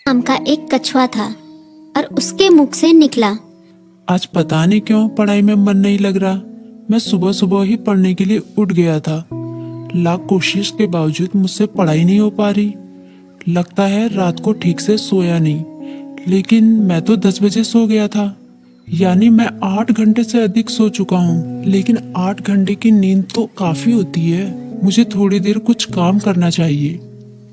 नाम का एक कछुआ था और उसके मुख से निकला, आज पता नहीं क्यों पढ़ाई में मन नहीं लग रहा। मैं सुबह सुबह ही पढ़ने के लिए उठ गया था। लाख कोशिश के बावजूद मुझसे पढ़ाई नहीं हो पा रही। लगता है रात को ठीक से सोया नहीं, लेकिन मैं तो 10 बजे सो गया था। यानी मैं 8 घंटे से अधिक सो चुका हूँ। लेकिन 8 घंटे की नींद तो काफी होती है। मुझे थोड़ी देर कुछ काम करना चाहिए,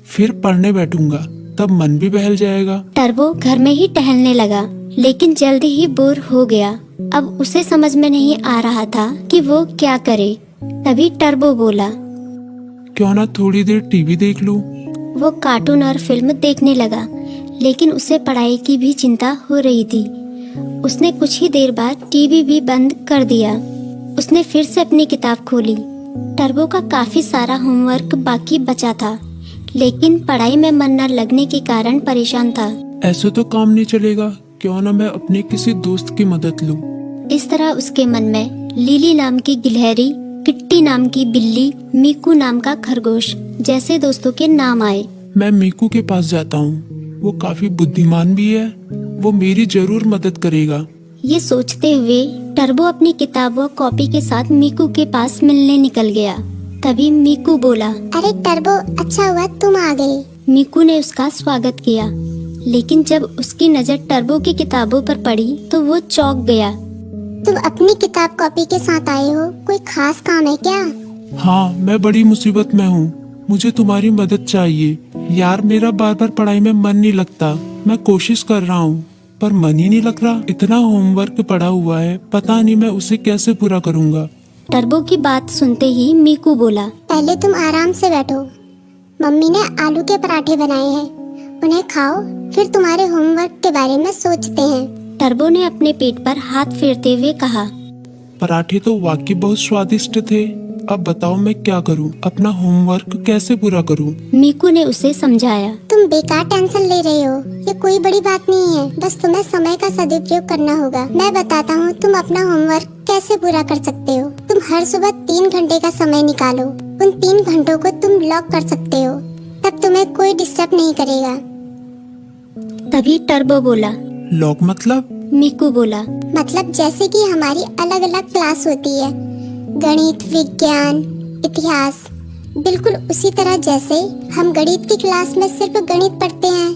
फिर पढ़ने बैठूंगा, तब मन भी बहल जाएगा। टर्बो घर में ही टहलने लगा, लेकिन जल्दी ही बोर हो गया। अब उसे समझ में नहीं आ रहा था कि वो क्या करे। तभी टर्बो बोला, क्यों ना थोड़ी देर टीवी देख लूं। वो कार्टून और फिल्म देखने लगा, लेकिन उसे पढ़ाई की भी चिंता हो रही थी। उसने कुछ ही देर बाद टीवी भी बंद कर दिया। उसने फिर से अपनी किताब खोली। टर्बो का काफी सारा होमवर्क बाकी बचा था, लेकिन पढ़ाई में मन न लगने के कारण परेशान था। ऐसे तो काम नहीं चलेगा, क्यों ना मैं अपने किसी दोस्त की मदद लूं। इस तरह उसके मन में लिली नाम की गिलहरी, किट्टी नाम की बिल्ली, मीकू नाम का खरगोश जैसे दोस्तों के नाम आए। मैं मीकू के पास जाता हूँ, वो काफी बुद्धिमान भी है, वो मेरी जरूर मदद करेगा। ये सोचते हुए टर्बो अपनी किताब व कॉपी के साथ मीकू के पास मिलने निकल गया। तभी मीकू बोला, अरे टर्बो, अच्छा हुआ तुम आ गए। मीकू ने उसका स्वागत किया, लेकिन जब उसकी नजर टर्बो की किताबों पर पड़ी तो वो चौंक गया। तुम अपनी किताब कॉपी के साथ आए हो, कोई खास काम है क्या? हाँ, मैं बड़ी मुसीबत में हूँ, मुझे तुम्हारी मदद चाहिए। यार, मेरा बार बार पढ़ाई में मन नहीं लगता। मैं कोशिश कर रहा हूँ, पर मन ही नहीं लग रहा। इतना होमवर्क पड़ा हुआ है, पता नहीं मैं उसे कैसे पूरा करूँगा। टर्बो की बात सुनते ही मीकू बोला, पहले तुम आराम से बैठो। मम्मी ने आलू के पराठे बनाए हैं, उन्हें खाओ, फिर तुम्हारे होमवर्क के बारे में सोचते हैं। टर्बो ने अपने पेट पर हाथ फेरते हुए कहा, पराठे तो वाकई बहुत स्वादिष्ट थे। अब बताओ मैं क्या करूं? अपना होमवर्क कैसे पूरा करूं? मीकू ने उसे समझाया। तुम बेकार टेंशन ले रहे हो, ये कोई बड़ी बात नहीं है, बस तुम्हें समय का सदुपयोग करना होगा। मैं बताता हूँ तुम अपना होमवर्क कैसे पूरा कर सकते हो। तुम हर सुबह 3 घंटे का समय निकालो, उन 3 घंटों को तुम लॉक कर सकते हो, तब तुम्हें कोई डिस्टर्ब नहीं करेगा। तभी टर्बो बोला, लॉक मतलब? मीकू बोला, मतलब जैसे कि हमारी अलग अलग क्लास होती है, गणित, विज्ञान, इतिहास, बिल्कुल उसी तरह जैसे हम गणित की क्लास में सिर्फ गणित पढ़ते हैं,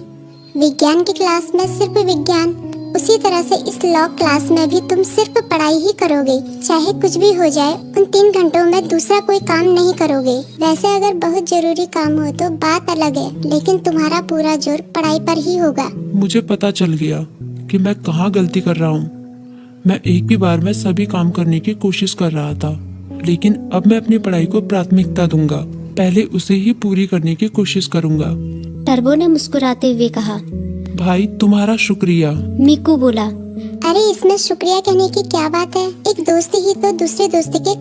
विज्ञान की क्लास में सिर्फ विज्ञान, उसी तरह से इस लॉ क्लास में भी तुम सिर्फ पढ़ाई ही करोगे। चाहे कुछ भी हो जाए, उन 3 घंटों में दूसरा कोई काम नहीं करोगे। वैसे अगर बहुत जरूरी काम हो तो बात अलग है, लेकिन तुम्हारा पूरा जोर पढ़ाई पर ही होगा। मुझे पता चल गया कि मैं कहाँ गलती कर रहा हूँ। मैं एक ही बार में सभी काम करने की कोशिश कर रहा था, लेकिन अब मैं अपनी पढ़ाई को प्राथमिकता दूंगा। पहले उसे ही पूरी करने की कोशिश करूंगा। टर्बो ने मुस्कुराते हुए कहा। भाई, तुम्हारा शुक्रिया। मीकू बोला, अरे इसमें शुक्रिया कहने की क्या बात है, एक दोस्ती ही तो दूसरे दोस्ती के